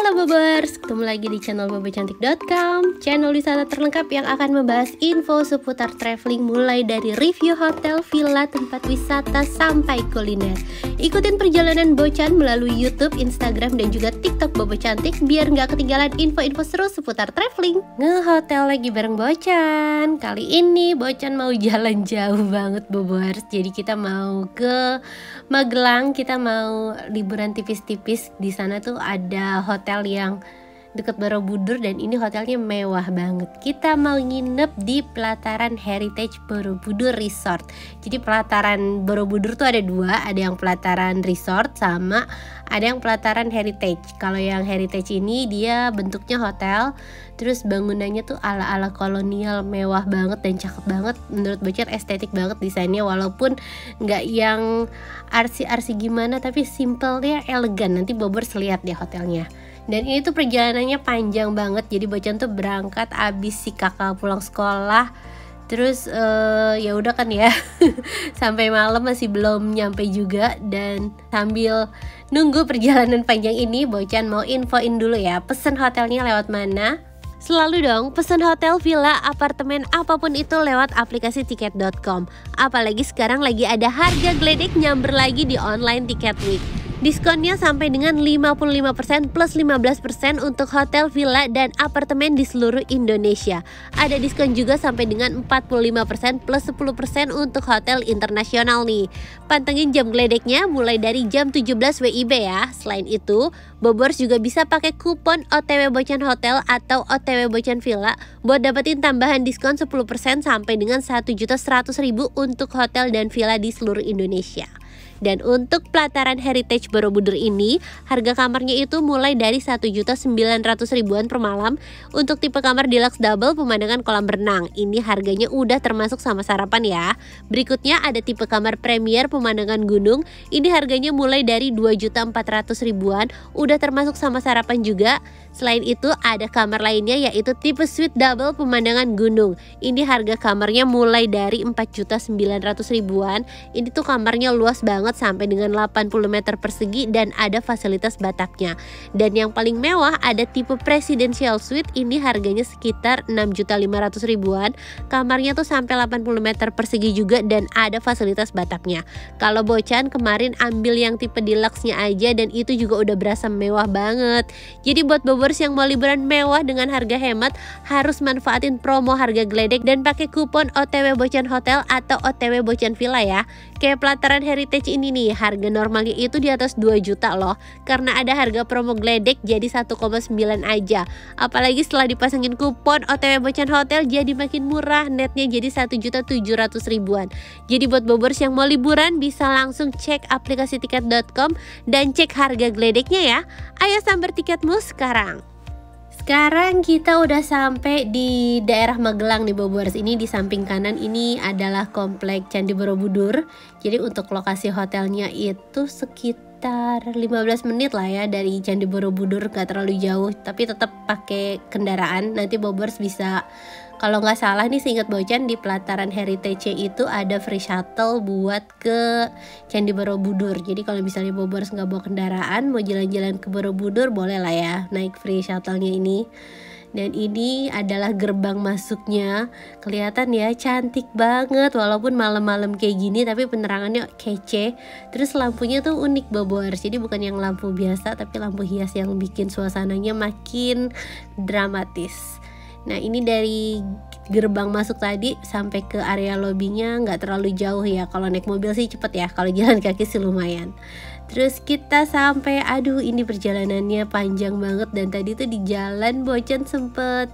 Halo Bobers, ketemu lagi di channel bobocantik.com, channel wisata terlengkap yang akan membahas info seputar traveling mulai dari review hotel, villa, tempat wisata, sampai kuliner. Ikutin perjalanan Bocan melalui YouTube, Instagram, dan juga TikTok Bobo Cantik biar nggak ketinggalan info-info seru seputar traveling. Ngehotel lagi bareng Bocan. Kali ini Bocan mau jalan jauh banget Bobers. Jadi kita mau ke Magelang, kita mau liburan tipis-tipis. Di sana tuh ada hotel yang deket Borobudur dan ini hotelnya mewah banget. Kita mau nginep di pelataran Heritage Borobudur Resort. Jadi pelataran Borobudur tuh ada dua, ada yang pelataran resort sama ada yang pelataran Heritage. Kalau yang Heritage ini dia bentuknya hotel, terus bangunannya tuh ala-ala kolonial, mewah banget dan cakep banget. Menurut Bocan estetik banget desainnya, walaupun nggak yang arsi-arsi gimana, tapi simpelnya elegan. Nanti Bobers lihat deh hotelnya. Dan ini tuh perjalanannya panjang banget. Jadi Bocan tuh berangkat abis si kakak pulang sekolah. Terus ya udah kan ya sampai malam masih belum nyampe juga. Dan sambil nunggu perjalanan panjang ini, Bocan mau infoin dulu ya, pesen hotelnya lewat mana. Selalu dong pesen hotel, villa, apartemen, apapun itu lewat aplikasi tiket.com. Apalagi sekarang lagi ada harga gledek nyamber lagi di online Tiket Week. Diskonnya sampai dengan 55% plus 15% untuk hotel, villa, dan apartemen di seluruh Indonesia. Ada diskon juga sampai dengan 45% plus 10% untuk hotel internasional nih. Pantengin jam geledeknya mulai dari jam 17 WIB ya. Selain itu, Bobors juga bisa pakai kupon OTW Bocan Hotel atau OTW Bocan Villa buat dapetin tambahan diskon 10% sampai dengan 1.100.000 untuk hotel dan villa di seluruh Indonesia. Dan untuk pelataran Heritage Borobudur ini, harga kamarnya itu mulai dari 1.900.000-an per malam. Untuk tipe kamar deluxe double pemandangan kolam renang, ini harganya udah termasuk sama sarapan ya. Berikutnya ada tipe kamar premier pemandangan gunung, ini harganya mulai dari 2.400.000-an, udah termasuk sama sarapan juga. Selain itu ada kamar lainnya yaitu tipe suite double pemandangan gunung. Ini harga kamarnya mulai dari 4.900.000-an. Ini tuh kamarnya luas banget sampai dengan 80 meter persegi dan ada fasilitas batapnya. Dan yang paling mewah ada tipe presidential suite, ini harganya sekitar 6.500.000-an. Kamarnya tuh sampai 80 meter persegi juga dan ada fasilitas batapnya. Kalau Bocan kemarin ambil yang tipe deluxe-nya aja dan itu juga udah berasa mewah banget. Jadi buat Bobers yang mau liburan mewah dengan harga hemat harus manfaatin promo harga gledek dan pakai kupon OTW Bocan Hotel atau OTW Bocan Villa ya. Kayak pelataran Heritage ini nih, harga normalnya itu di atas 2 juta loh. Karena ada harga promo gledek jadi 1,9 aja. Apalagi setelah dipasangin kupon OTW Bocan Hotel jadi makin murah, netnya jadi 1.700.000-an. Jadi buat Bobers yang mau liburan bisa langsung cek aplikasi tiket.com dan cek harga gledeknya ya. Ayo sambar tiketmu sekarang. Sekarang kita udah sampai di daerah Magelang nih Bobers. Ini di samping kanan ini adalah komplek Candi Borobudur. Jadi untuk lokasi hotelnya itu sekitar 15 menit lah ya dari Candi Borobudur, gak terlalu jauh. Tapi tetap pakai kendaraan. Nanti Bobers bisa, kalau nggak salah nih seingat Bocan, di pelataran Heritage itu ada free shuttle buat ke Candi Borobudur. Jadi kalau misalnya Bobers nggak bawa kendaraan, mau jalan-jalan ke Borobudur, boleh lah ya naik free shuttle-nya ini. Dan ini adalah gerbang masuknya. Kelihatan ya cantik banget walaupun malam-malam kayak gini, tapi penerangannya kece. Terus lampunya tuh unik Bobors. Jadi bukan yang lampu biasa tapi lampu hias yang bikin suasananya makin dramatis. Nah ini dari gerbang masuk tadi sampai ke area lobbynya nggak terlalu jauh ya. Kalau naik mobil sih cepet ya, kalau jalan kaki sih lumayan. Terus kita sampai, aduh ini perjalanannya panjang banget. Dan tadi tuh di jalan Bocan sempet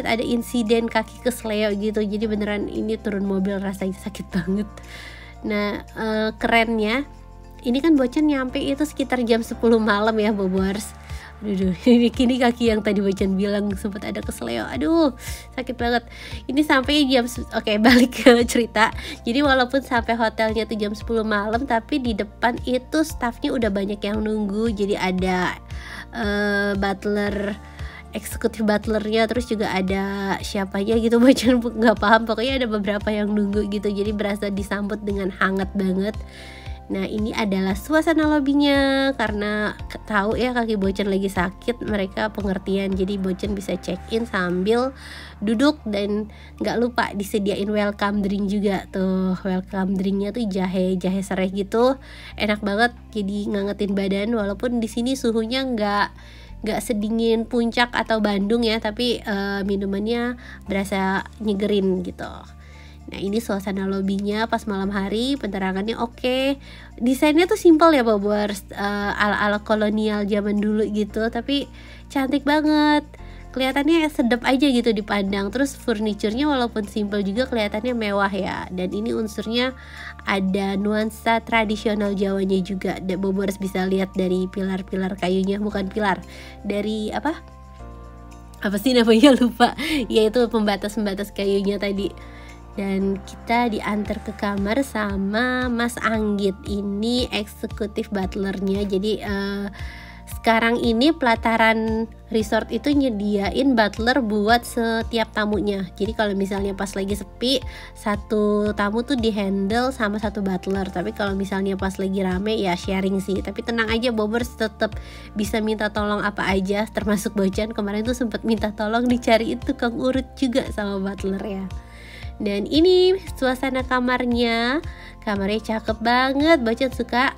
ada insiden kaki kesleo gitu. Jadi beneran ini turun mobil rasanya sakit banget. Nah kerennya ini kan Bocan nyampe itu sekitar jam 10 malam ya Bobors. Aduh, ini kaki yang tadi Bocan bilang sempat ada kesleo. Aduh, sakit banget. Ini sampai jam Oke, balik ke cerita. Jadi walaupun sampai hotelnya tuh jam 10 malam, tapi di depan itu staffnya udah banyak yang nunggu. Jadi ada butler, eksekutif butlernya, terus juga ada siapanya gitu Bocan nggak paham. Pokoknya ada beberapa yang nunggu gitu. Jadi berasa disambut dengan hangat banget. Nah ini adalah suasana lobbynya, karena tahu ya kaki Bochen lagi sakit, mereka pengertian, jadi Bochen bisa check in sambil duduk. Dan nggak lupa disediain welcome drink juga tuh. Welcome drinknya tuh jahe serai gitu, enak banget, jadi ngangetin badan. Walaupun di sini suhunya nggak sedingin Puncak atau Bandung ya, tapi minumannya berasa nyegerin gitu. Nah ini suasana lobbynya pas malam hari, penerangannya oke. Desainnya tuh simpel ya Bobers, ala-ala kolonial zaman dulu gitu, tapi cantik banget. Kelihatannya sedap aja gitu dipandang. Terus furniturnya walaupun simpel juga kelihatannya mewah ya. Dan ini unsurnya ada nuansa tradisional Jawanya juga. Bobers bisa lihat dari pilar-pilar kayunya, bukan pilar, dari apa sih namanya, lupa, yaitu pembatas kayunya tadi. Dan kita diantar ke kamar sama Mas Anggit, ini eksekutif butlernya. Jadi sekarang ini pelataran resort itu nyediain butler buat setiap tamunya. Jadi kalau misalnya pas lagi sepi, satu tamu tuh dihandle sama satu butler. Tapi kalau misalnya pas lagi rame ya sharing sih. Tapi tenang aja, Bobers tetap bisa minta tolong apa aja, termasuk Bochen kemarin tuh sempat minta tolong dicariin tukang urut juga sama butler ya. Dan ini suasana kamarnya cakep banget. Bochen suka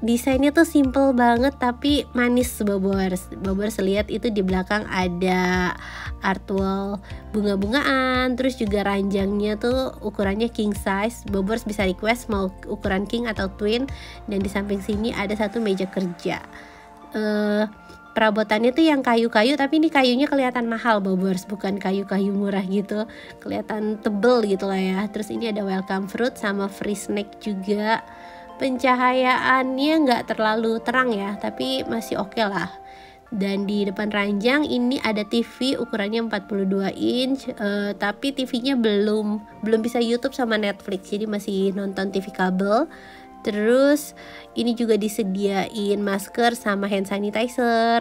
desainnya tuh simple banget tapi manis Bobers. Bobers lihat itu di belakang ada art wall bunga-bungaan, terus juga ranjangnya tuh ukurannya king size. Bobers bisa request mau ukuran king atau twin. Dan di samping sini ada satu meja kerja. Perabotannya tuh yang kayu-kayu, tapi ini kayunya kelihatan mahal Bobers, bukan kayu-kayu murah gitu, kelihatan tebel gitu lah ya. Terus ini ada welcome fruit sama free snack juga. Pencahayaannya nggak terlalu terang ya, tapi masih oke lah. Dan di depan ranjang ini ada TV ukurannya 42 inch, tapi TV-nya belum bisa YouTube sama Netflix, jadi masih nonton TV kabel. Terus ini juga disediain masker sama hand sanitizer.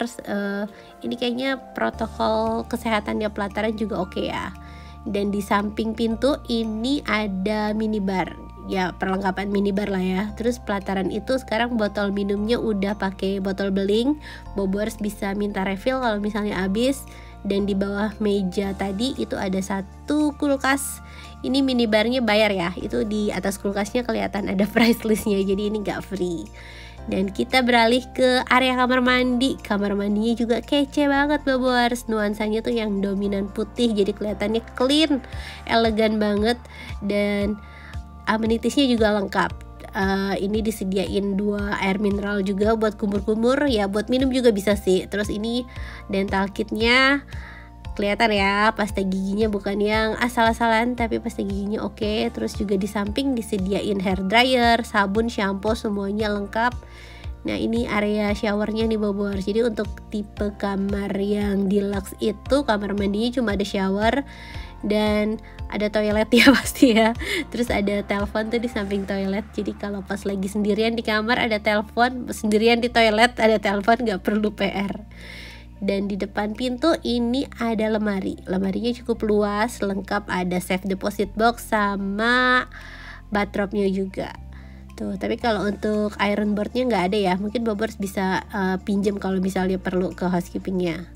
Ini kayaknya protokol kesehatan di pelataran juga oke ya. Dan di samping pintu ini ada minibar. Ya perlengkapan minibar lah ya. Terus pelataran itu sekarang botol minumnya udah pakai botol beling. Bobers bisa minta refill kalau misalnya habis. Dan di bawah meja tadi itu ada satu kulkas. Ini minibarnya bayar ya. Itu di atas kulkasnya kelihatan ada price listnya, jadi ini gak free. Dan kita beralih ke area kamar mandi. Kamar mandinya juga kece banget Bobers. Nuansanya tuh yang dominan putih, jadi kelihatannya clean, elegan banget. Dan amenitiesnya juga lengkap. Ini disediain 2 air mineral juga buat kumur-kumur, ya buat minum juga bisa sih. Terus ini dental kitnya kelihatan ya, pasta giginya bukan yang asal-asalan tapi pasta giginya oke. Terus juga di samping disediain hair dryer, sabun, shampoo, semuanya lengkap. Nah ini area showernya nih Bobors. Jadi untuk tipe kamar yang deluxe itu kamar mandinya cuma ada shower dan ada toilet ya pasti ya. Terus ada telepon tuh di samping toilet. Jadi kalau pas lagi sendirian di kamar ada telepon, sendirian di toilet ada telepon, gak perlu PR. Dan di depan pintu ini ada lemari. Lemarinya cukup luas, lengkap, ada safe deposit box sama bathrobnya juga. Tuh, tapi kalau untuk iron boardnya nggak ada ya. Mungkin Bobers bisa pinjam kalau misalnya perlu ke housekeepingnya.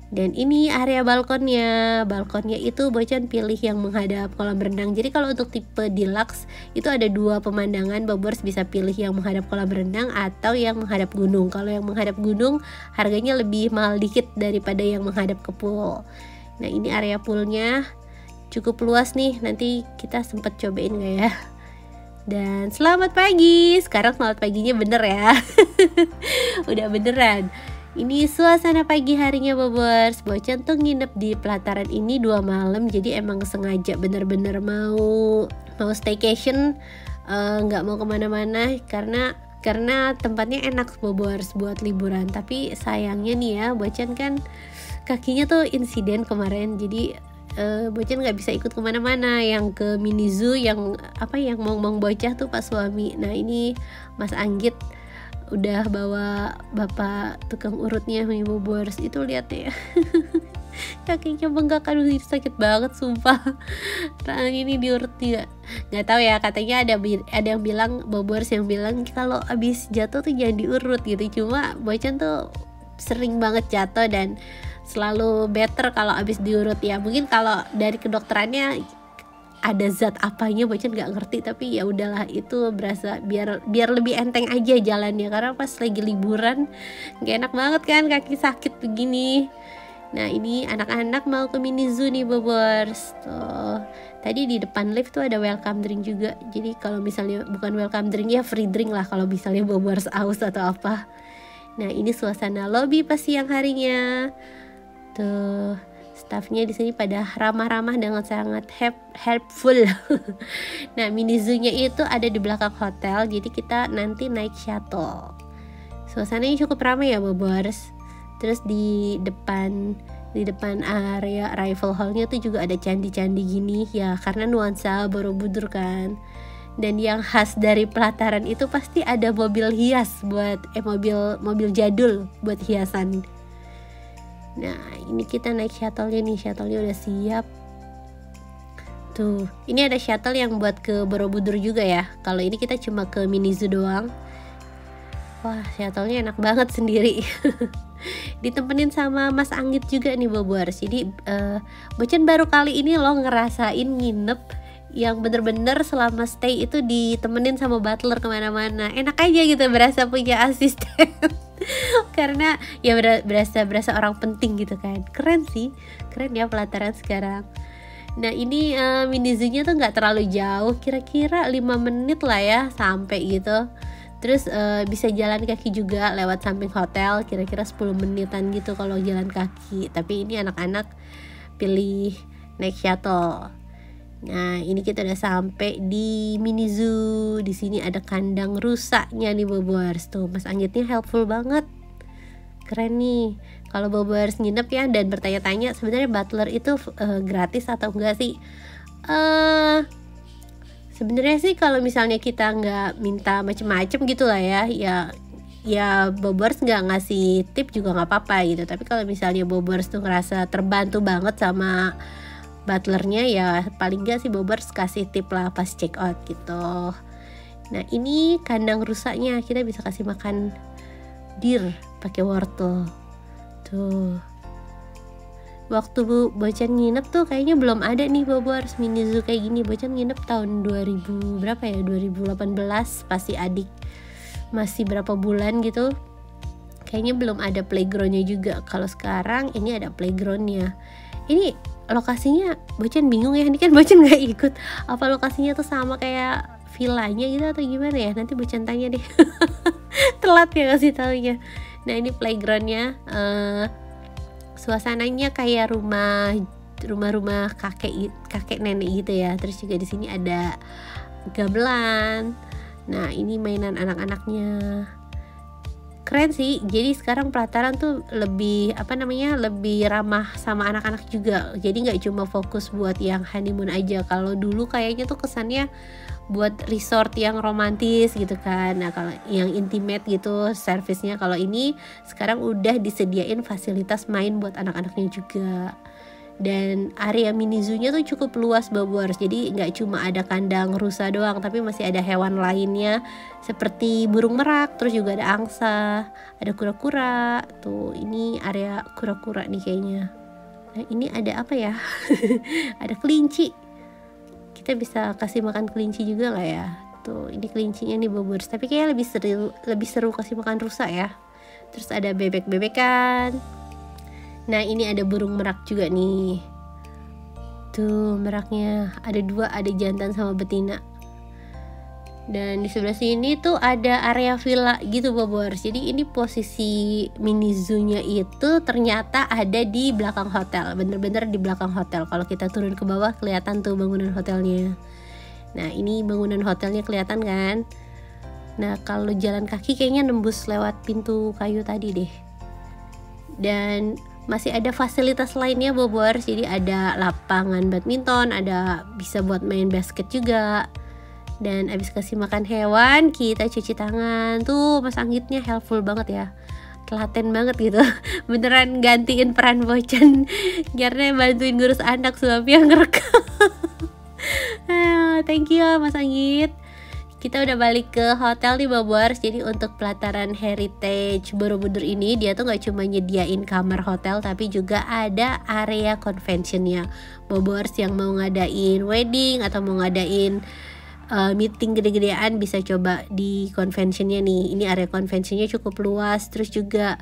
Dan ini area balkonnya. Balkonnya itu Bochen pilih yang menghadap kolam renang. Jadi kalau untuk tipe deluxe itu ada 2 pemandangan. Bobers bisa pilih yang menghadap kolam renang atau yang menghadap gunung. Kalau yang menghadap gunung harganya lebih mahal dikit daripada yang menghadap ke pool. Nah ini area poolnya cukup luas nih. Nanti kita sempat cobain gak ya. Dan selamat pagi. Sekarang selamat paginya bener ya. Udah beneran. Ini suasana pagi harinya Bobers. Bochen tuh nginep di pelataran ini 2 malam. Jadi emang sengaja bener-bener mau staycation, nggak mau kemana-mana karena tempatnya enak Bobers buat liburan. Tapi sayangnya nih ya, Bochen kan kakinya tuh insiden kemarin. Jadi Bochen nggak bisa ikut kemana-mana. Yang ke mini zoo yang mong-mong bocah tuh pas suami. Nah ini Mas Anggit udah bawa bapak tukang urutnya nih Bobers. Itu lihat ya. kakinya bengkak, aduh ini sakit banget sumpah. Nah, ini diurut juga nggak tahu ya, katanya ada yang bilang, bobors yang bilang kalau abis jatuh tuh jangan diurut gitu. Cuma Bocan tuh sering banget jatuh dan selalu better kalau abis diurut ya. Mungkin kalau dari kedokterannya ada zat apanya Bocan nggak ngerti, tapi ya udahlah, itu berasa biar lebih enteng aja jalannya, karena pas lagi liburan nggak enak banget kan kaki sakit begini. Nah ini anak-anak mau ke mini zoo nih bobors. Tuh tadi di depan lift tuh ada welcome drink juga, jadi kalau misalnya bukan welcome drink ya free drink lah kalau misalnya bobors aus atau apa. Nah ini suasana lobby pas siang harinya. Tuh staffnya di sini pada ramah-ramah dengan sangat helpful. Nah mini zoo-nya itu ada di belakang hotel, jadi kita nanti naik shuttle. Suasananya cukup ramai ya bobors. Terus di depan area arrival hall-nya tuh juga ada candi-candi gini ya, karena nuansa Borobudur kan. Dan yang khas dari pelataran itu pasti ada mobil hias buat mobil jadul buat hiasan. Nah ini kita naik shuttle-nya nih, shuttle-nya udah siap. Tuh ini ada shuttle yang buat ke Borobudur juga ya. Kalau ini kita cuma ke mini zoo doang. Wah shuttle-nya enak banget sendiri. Ditemenin sama Mas Anggit juga nih bobors. Jadi Bocan baru kali ini loh ngerasain nginep yang bener-bener selama stay itu ditemenin sama butler kemana-mana. Enak aja gitu, berasa punya asisten. Karena ya berasa orang penting gitu kan. Keren sih, keren ya pelataran sekarang. Nah ini mini zoo-nya tuh nggak terlalu jauh, kira-kira 5 menit lah ya sampai gitu. Terus bisa jalan kaki juga lewat samping hotel, kira-kira 10 menitan gitu kalau jalan kaki. Tapi ini anak-anak pilih naik shuttle. Nah ini kita udah sampai di mini zoo. Di sini ada kandang rusaknya nih bobors. Tuh Mas Anggitnya helpful banget, keren nih. Kalau bobors nginep ya dan bertanya-tanya sebenarnya butler itu gratis atau enggak sih? Sebenarnya sih kalau misalnya kita nggak minta macem-macem gitu lah ya bobors nggak ngasih tip juga nggak apa-apa gitu. Tapi kalau misalnya bobors tuh ngerasa terbantu banget sama butlernya, ya paling nggak sih bobors kasih tip lah pas check out gitu. Nah ini kandang rusaknya, kita bisa kasih makan deer pakai wortel. Tuh waktu Bocan nginep tuh kayaknya belum ada nih bobors mini zoo kayak gini. Bocan nginep tahun 2000 berapa ya, 2018 pasti adik masih berapa bulan gitu. Kayaknya belum ada playgroundnya juga. Kalau sekarang ini ada playgroundnya. Ini lokasinya Bocan bingung ya, ini kan Bocan nggak ikut. Apa lokasinya tuh sama kayak villanya gitu atau gimana ya? Nanti Bocan tanya deh. Telat ya kasih taunya. Nah ini playgroundnya. Suasananya kayak rumah kakek nenek gitu ya. Terus juga di sini ada gamelan. Nah ini mainan anak-anaknya, keren sih. Jadi sekarang pelataran tuh lebih lebih ramah sama anak-anak juga. Jadi nggak cuma fokus buat yang honeymoon aja. Kalau dulu kayaknya tuh kesannya buat resort yang romantis gitu kan. Nah kalau yang intimate gitu servisnya, kalau ini sekarang udah disediain fasilitas main buat anak-anaknya juga. Dan area mini zoo-nya tuh cukup luas bobors. Jadi nggak cuma ada kandang rusa doang, tapi masih ada hewan lainnya seperti burung merak, terus juga ada angsa, ada kura-kura. Tuh ini area kura-kura nih kayaknya. Nah ini ada apa ya? Ada kelinci. Kita bisa kasih makan kelinci juga nggak ya? Tuh ini kelincinya nih bobors, tapi kayaknya lebih seru kasih makan rusa ya. Terus ada bebek-bebekan. Nah ini ada burung merak juga nih. Tuh meraknya ada 2, ada jantan sama betina. Dan di sebelah sini tuh ada area villa gitu bobors. Jadi ini posisi mini zoo-nya itu ternyata ada di belakang hotel, bener-bener di belakang hotel. Kalau kita turun ke bawah kelihatan tuh bangunan hotelnya. Nah ini bangunan hotelnya kelihatan kan. Nah kalau jalan kaki kayaknya nembus lewat pintu kayu tadi deh. Dan masih ada fasilitas lainnya bobors. Jadi ada lapangan badminton, ada bisa buat main basket juga. Dan abis kasih makan hewan kita cuci tangan. Tuh Mas Anggitnya helpful banget ya. telaten banget gitu. Beneran gantiin peran Bocan karena bantuin ngurus anak, suami yang ngerekam. Thank you Mas Anggit. Kita udah balik ke hotel nih Bobors. Jadi untuk pelataran Heritage Borobudur ini dia tuh gak cuma nyediain kamar hotel, tapi juga ada area conventionnya Bobors. Yang mau ngadain wedding atau mau ngadain meeting gede-gedean bisa coba di conventionnya nih. Ini area conventionnya cukup luas, terus juga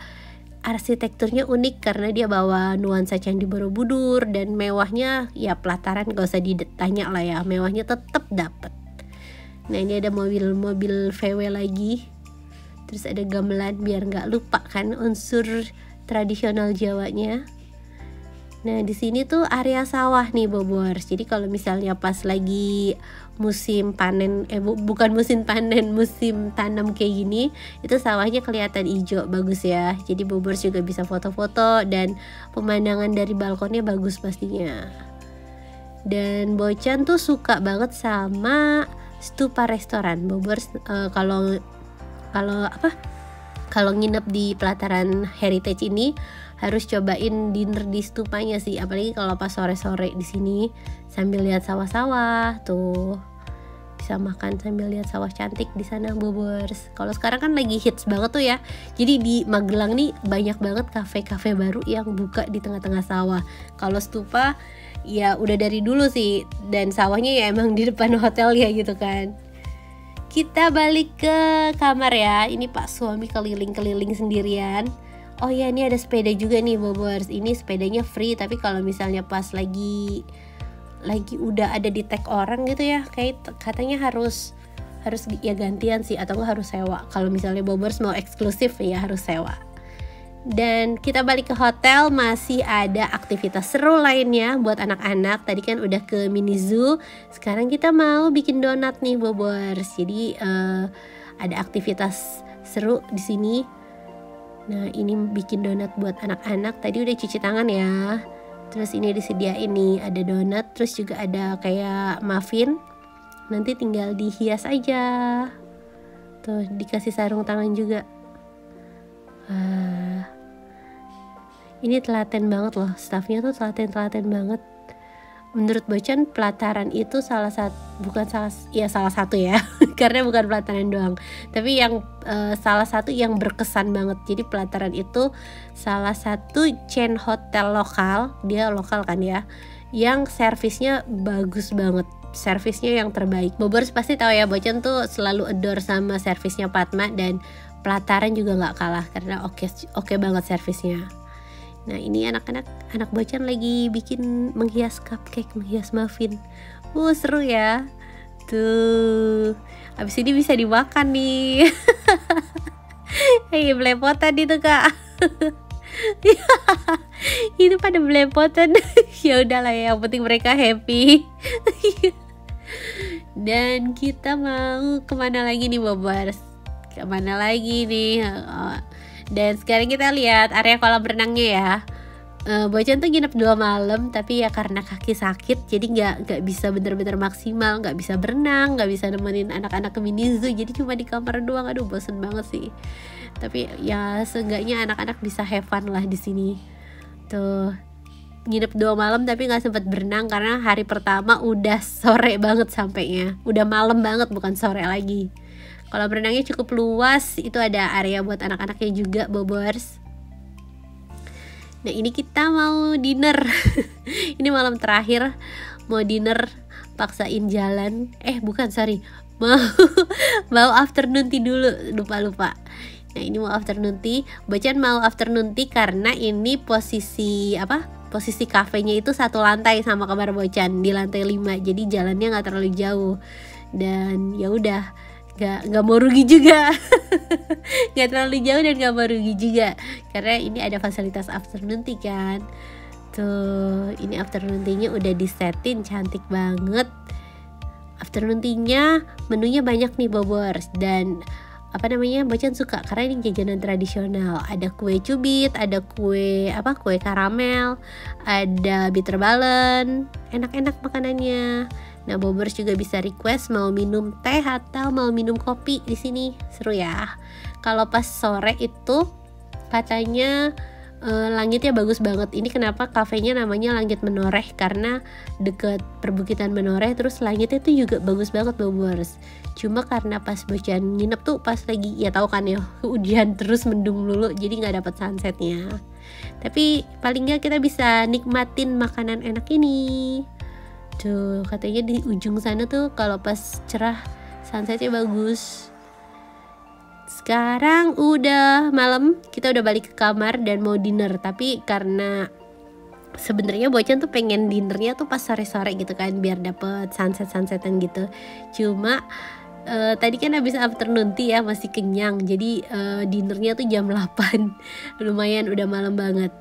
arsitekturnya unik karena dia bawa nuansa Candi Borobudur. Dan mewahnya ya pelataran gak usah ditanya lah ya, mewahnya tetap dapet. Nah ini ada mobil-mobil VW lagi, terus ada gamelan biar nggak lupa kan unsur tradisional Jawanya. Nah di sini tuh area sawah nih Bobors. Jadi kalau misalnya pas lagi musim panen, bukan musim panen, musim tanam kayak gini, itu sawahnya kelihatan hijau bagus ya. Jadi Bobors juga bisa foto-foto dan pemandangan dari balkonnya bagus pastinya. Dan Bocan tuh suka banget sama stupa restoran Bobors. Kalau nginep di pelataran Heritage ini harus cobain dinner di stupanya sih, apalagi kalau pas sore-sore di sini sambil lihat sawah-sawah tuh, bisa makan sambil lihat sawah cantik di sana Bobors. Kalau sekarang kan lagi hits banget tuh ya. Jadi di Magelang nih banyak banget kafe-kafe baru yang buka di tengah-tengah sawah. Kalau stupa ya udah dari dulu sih, dan sawahnya ya emang di depan hotel ya gitu kan. Kita balik ke kamar ya. Ini Pak suami keliling-keliling sendirian. Oh ya ini ada sepeda juga nih Bobors. Ini sepedanya free, tapi kalau misalnya pas lagi udah ada di tag orang gitu ya, kayak katanya harus ya gantian sih, atau nggak harus sewa. Kalau misalnya Bobors mau eksklusif ya harus sewa. Dan kita balik ke hotel, masih ada aktivitas seru lainnya buat anak-anak. Tadi kan udah ke mini zoo, sekarang kita mau bikin donat nih Bobors. Jadi ada aktivitas seru di sini. Nah ini bikin donat buat anak-anak. Tadi udah cuci tangan ya. Terus ini disediain nih ada donat, terus juga ada kayak muffin. Nanti tinggal dihias aja. Tuh dikasih sarung tangan juga. Ini telaten banget loh, staffnya tuh telaten banget. Menurut Bocan pelataran itu salah satu ya karena bukan pelataran doang, tapi yang salah satu yang berkesan banget. Jadi pelataran itu salah satu chain hotel lokal, dia lokal kan ya, yang servisnya bagus banget, servisnya yang terbaik. Bobors pasti tahu ya, Bocan tuh selalu adore sama servisnya Padma, dan pelataran juga nggak kalah karena oke banget servisnya. Nah ini anak Bocan lagi bikin menghias cupcake, menghias muffin. Seru ya. Tuh abis ini bisa dimakan nih. Hei belepotan itu kak. Itu pada belepotan. Ya udahlah ya, yang penting mereka happy. Dan kita mau kemana lagi nih Bobors? Kemana lagi nih? Dan sekarang kita lihat area kolam renangnya ya. Bocan tuh nginep 2 malam, tapi ya karena kaki sakit jadi nggak bisa bener-bener maksimal, nggak bisa berenang, nggak bisa nemenin anak-anak ke mini zoo, jadi cuma di kamar doang. Aduh bosen banget sih. Tapi ya seenggaknya anak-anak bisa have fun lah di sini. Tuh nginep 2 malam tapi nggak sempat berenang karena hari pertama udah sore banget sampainya, udah malam banget bukan sore lagi. Kolam renangnya cukup luas, itu ada area buat anak-anaknya juga Bobors. Nah ini kita mau dinner. Ini malam terakhir mau dinner, paksain jalan. Mau afternoon tea dulu, lupa. Nah ini mau afternoon tea. Bocan mau afternoon tea karena ini posisi kafenya itu satu lantai sama kamar Bocan, di lantai 5. Jadi jalannya nggak terlalu jauh. Dan ya udah, nggak mau rugi juga. Nggak terlalu jauh dan nggak mau rugi juga karena ini ada fasilitas afternoon tea kan. Tuh ini afternoon tea-nya udah disetin cantik banget. Afternoon tea-nya menunya banyak nih Bobors, dan Bocan suka karena ini jajanan tradisional. Ada kue cubit, ada kue karamel, ada bitter ballen, enak-enak makanannya. Nah Bobors juga bisa request mau minum teh atau mau minum kopi di sini, seru ya. Kalau pas sore itu katanya langitnya bagus banget. Ini kenapa kafenya namanya Langit Menoreh, karena deket perbukitan Menoreh, terus langitnya tuh juga bagus banget Bobors. Cuma karena pas Bocan nginep tuh pas lagi, ya tahu kan ya, hujan terus mendung dulu, jadi nggak dapet sunsetnya. Tapi paling nggak kita bisa nikmatin makanan enak ini. Tuh katanya di ujung sana tuh kalau pas cerah sunsetnya bagus. Sekarang udah malam, kita udah balik ke kamar dan mau dinner. Tapi karena sebenarnya Bocan tuh pengen dinernya tuh pas sore-sore gitu kan, biar dapet sunset-sunsetan gitu. Cuma tadi kan habis afternoon tea ya, masih kenyang. Jadi dinernya tuh jam 8. Lumayan udah malam banget.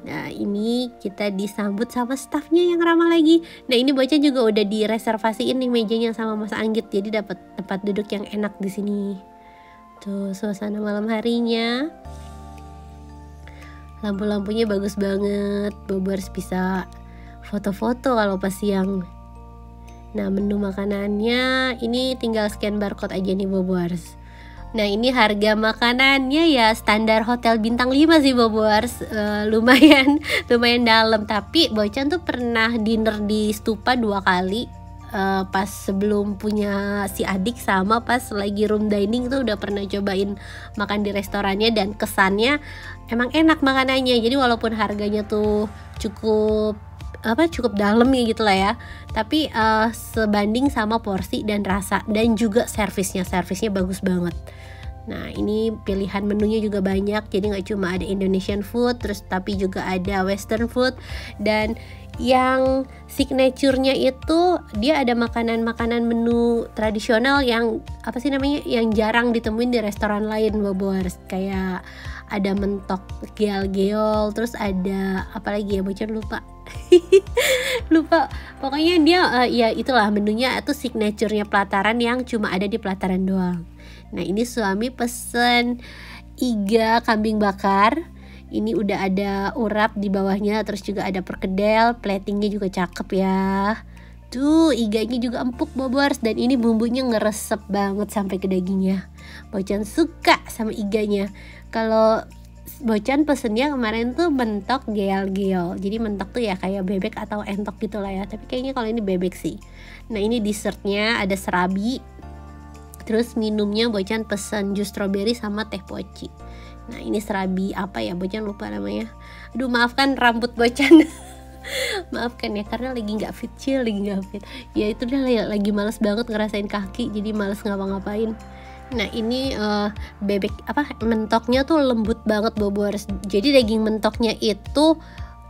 Nah ini kita disambut sama staffnya yang ramah lagi. Nah ini Bocan juga udah direservasiin nih mejanya sama Mas Anggit, jadi dapat tempat duduk yang enak di sini. Tuh suasana malam harinya, lampu-lampunya bagus banget, Bobors bisa foto-foto kalau pas siang. Nah menu makanannya ini tinggal scan barcode aja nih Bobors. Nah ini harga makanannya ya standar hotel bintang 5 sih Bobors, lumayan dalam. Tapi Bocan tuh pernah dinner di Stupa 2 kali. Pas sebelum punya si adik sama pas lagi room dining tuh udah pernah cobain makan di restorannya, dan kesannya emang enak makanannya. Jadi walaupun harganya tuh cukup dalam ya gitu lah ya, tapi sebanding sama porsi dan rasa dan juga servisnya bagus banget. Nah ini pilihan menunya juga banyak, jadi nggak cuma ada Indonesian food, terus tapi juga ada Western food. Dan yang signaturenya itu dia ada makanan menu tradisional yang apa sih namanya, yang jarang ditemuin di restoran lain Bobors. Kayak ada mentok geol-geol, terus ada apa lagi ya Bocan lupa. Lupa pokoknya dia ya itulah menunya itu signaturenya Pelataran yang cuma ada di Pelataran doang. Nah ini suami pesen iga kambing bakar. Ini udah ada urap di bawahnya, terus juga ada perkedel, platingnya juga cakep ya. Tuh iganya juga empuk Bobors, dan ini bumbunya ngeresep banget sampai ke dagingnya. Bocan suka sama iganya. Kalau Bocan pesennya kemarin tuh mentok geol-geol. Jadi mentok tuh ya kayak bebek atau entok gitu lah ya, tapi kayaknya kalau ini bebek sih. Nah ini dessertnya ada serabi. Terus minumnya Bocan pesen jus strawberry sama teh poci. Nah ini serabi apa ya Bocan lupa namanya. Aduh maafkan rambut Bocan. Maafkan ya karena lagi nggak fit ya, itu udah lagi males banget ngerasain kaki, jadi males ngapa-ngapain. Nah ini bebek mentoknya tuh lembut banget Bobors. Jadi daging mentoknya itu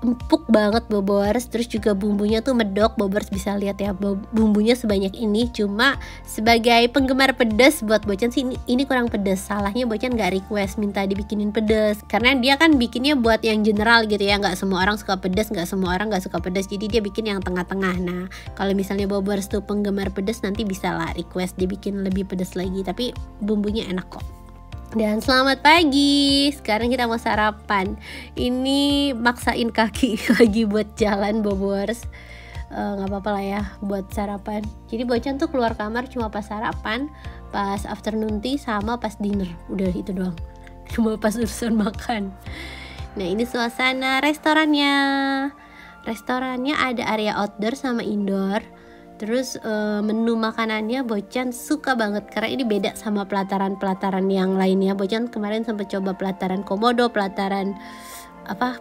empuk banget Bobors, terus juga bumbunya tuh medok. Bobors bisa lihat ya bumbunya sebanyak ini. Cuma sebagai penggemar pedas buat Bocan sih ini kurang pedas. Salahnya Bocan nggak request minta dibikinin pedas, karena dia kan bikinnya buat yang general gitu ya, nggak semua orang suka pedas, nggak semua orang nggak suka pedas, jadi dia bikin yang tengah-tengah. Nah kalau misalnya Bobors tuh penggemar pedas, nanti bisa lah request dibikin lebih pedas lagi, tapi bumbunya enak kok. Dan selamat pagi, sekarang kita mau sarapan. Ini maksain kaki lagi buat jalan Bobors. Gak apa-apa lah ya buat sarapan. Jadi Bocan tuh keluar kamar cuma pas sarapan, pas afternoon tea, sama pas dinner. Udah itu doang, cuma pas urusan makan. Nah ini suasana restorannya. Restorannya ada area outdoor sama indoor. Terus menu makanannya Bocan suka banget karena ini beda sama pelataran-pelataran yang lainnya. Bocan kemarin sempat coba pelataran Komodo, pelataran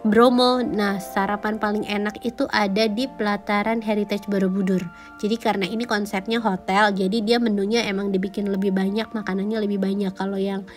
Bromo. Nah sarapan paling enak itu ada di pelataran Heritage Borobudur. Jadi karena ini konsepnya hotel, jadi dia menunya emang dibikin lebih banyak, makanannya lebih banyak. Kalau yang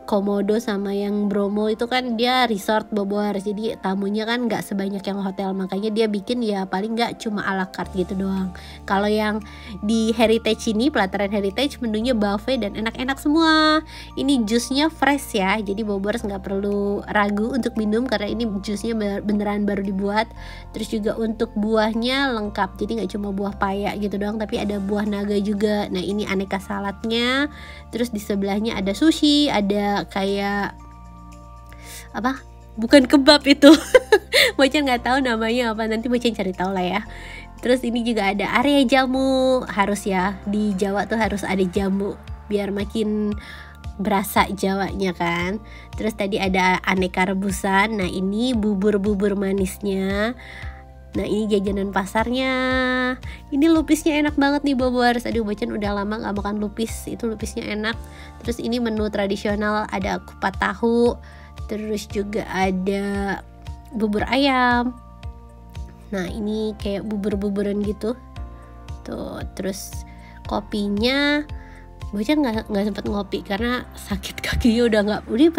Komodo sama yang Bromo itu kan dia resort Bobors, jadi tamunya kan nggak sebanyak yang hotel, makanya dia bikin ya paling nggak cuma ala carte gitu doang. Kalau yang di Heritage ini, pelataran Heritage, menunya buffet dan enak-enak semua. Ini jusnya fresh ya, jadi Bobors nggak perlu ragu untuk minum karena ini jusnya beneran baru dibuat. Terus juga untuk buahnya lengkap, jadi nggak cuma buah paya gitu doang, tapi ada buah naga juga. Nah ini aneka saladnya. Terus di sebelahnya ada sushi, ada kayak bukan kebab itu. Bocan nggak tahu namanya apa, nanti Bocan cari tahu lah ya. Terus ini juga ada area jamu, harus ya di Jawa tuh harus ada jamu biar makin berasa Jawanya kan. Terus tadi ada aneka rebusan. Nah ini bubur-bubur manisnya. Nah ini jajanan pasarnya. Ini lupisnya enak banget nih Bobors. Aduh Bocan udah lama gak makan lupis. Itu lupisnya enak. Terus ini menu tradisional, ada kupat tahu. Terus juga ada bubur ayam. Nah ini kayak bubur-buburan gitu. Tuh, terus kopinya Bocan nggak sempet ngopi karena sakit kakinya udah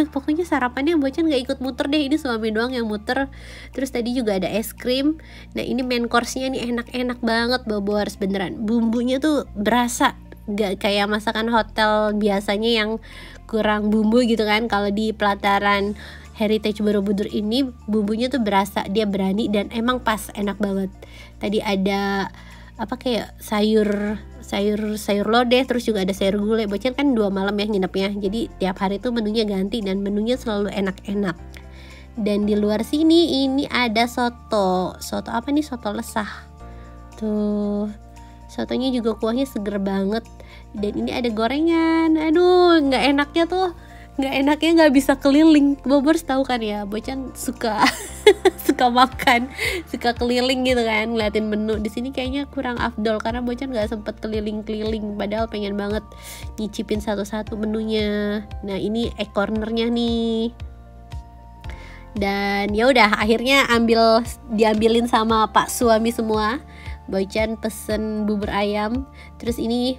pokoknya sarapannya Bocan nggak ikut muter deh, ini suami doang yang muter. Terus tadi juga ada es krim. Nah ini main course-nya nih enak-enak banget Bobors, beneran bumbunya tuh berasa, nggak kayak masakan hotel biasanya yang kurang bumbu gitu kan. Kalau di pelataran Heritage Borobudur ini bumbunya tuh berasa, dia berani dan emang pas, enak banget. Tadi ada apa kayak sayur lodeh, terus juga ada sayur gulai. Bocan kan 2 malam ya nginepnya, jadi tiap hari tuh menunya ganti dan menunya selalu enak-enak. Dan di luar sini ini ada soto apa nih, soto lesah tuh. Sotonya juga kuahnya seger banget. Dan ini ada gorengan. Aduh nggak enaknya nggak bisa keliling. Bobors tahu kan ya, Bocan suka suka makan, suka keliling gitu kan, ngeliatin menu. Di sini kayaknya kurang afdol karena Bocan nggak sempet keliling-keliling, padahal pengen banget nyicipin satu-satu menunya. Nah ini cornernya nih. Dan ya udah akhirnya diambilin sama Pak suami semua. Bocan pesen bubur ayam. Terus ini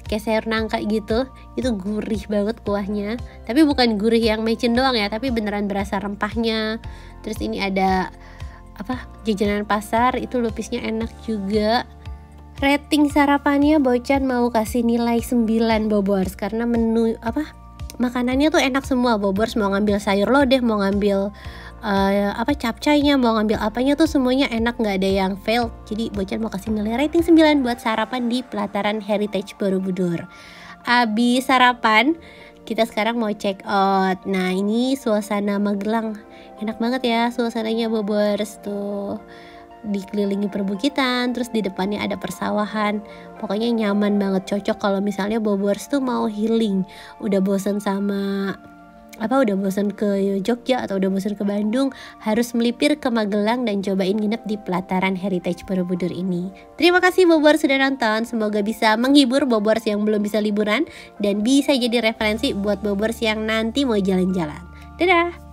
kayak sayur nangka gitu, itu gurih banget kuahnya. Tapi bukan gurih yang mecin doang ya, tapi beneran berasa rempahnya. Terus ini ada jajanan pasar, itu lupisnya enak juga. Rating sarapannya Bocan mau kasih nilai 9 Bobors, karena menu makanannya tuh enak semua Bobors. Mau ngambil sayur lodeh, mau ngambil capcaynya, mau ngambil apanya tuh semuanya enak, nggak ada yang fail. Jadi Bocan mau kasih nilai rating 9 buat sarapan di pelataran Heritage Borobudur. Abis sarapan kita sekarang mau check out. Nah ini suasana Magelang, enak banget ya suasananya Bobors tuh. Dikelilingi perbukitan, terus di depannya ada persawahan. Pokoknya nyaman banget, cocok kalau misalnya Bobors tuh mau healing, udah bosan ke Jogja atau udah bosan ke Bandung, harus melipir ke Magelang dan cobain nginep di pelataran Heritage Borobudur ini. Terima kasih Bobors sudah nonton, semoga bisa menghibur Bobors yang belum bisa liburan dan bisa jadi referensi buat Bobors yang nanti mau jalan-jalan. Dadah!